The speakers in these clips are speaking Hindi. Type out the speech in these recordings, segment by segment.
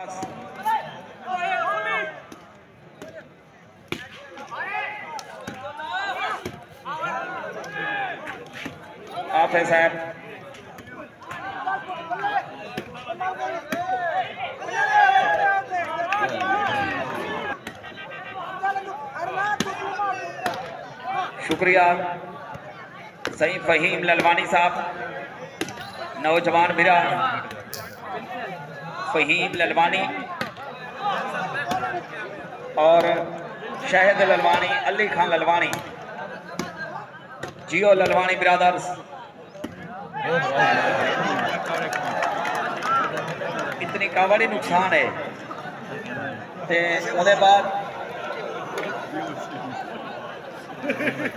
आप है साहब। शुक्रिया सही फहीम ललवानी साहब, नौजवान बिरा फहीम ललवानी और शहद ललवानी, अली खान ललवानी, जियो ललवानी ब्रादर्स। इतनी कावड़ी नुकसान है ते उहदे बाद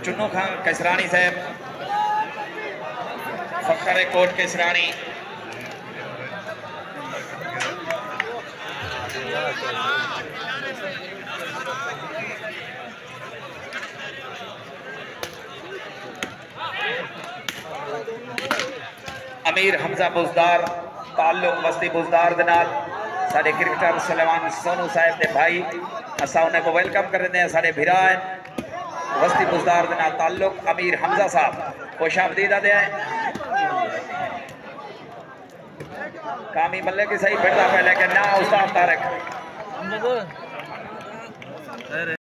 चुन्नू खान कैसरानी साहब, फखर कोट कैसरानी, अमीर हमजा बुजदार ताल्लुक वस्ती बुजदार दे नाल साडे क्रिकेटर सलमान सोनू साहब दे भाई, असा उन्हें को वेलकम कर रहे हैं। साडे भिरा वस्ती बुजदार दे नाल ताल्लुक अमीर हमजा साहब खुश आमदीद आते हैं। कामी बल्ले की सही फिरता पहले के ना उस्ताद तारक।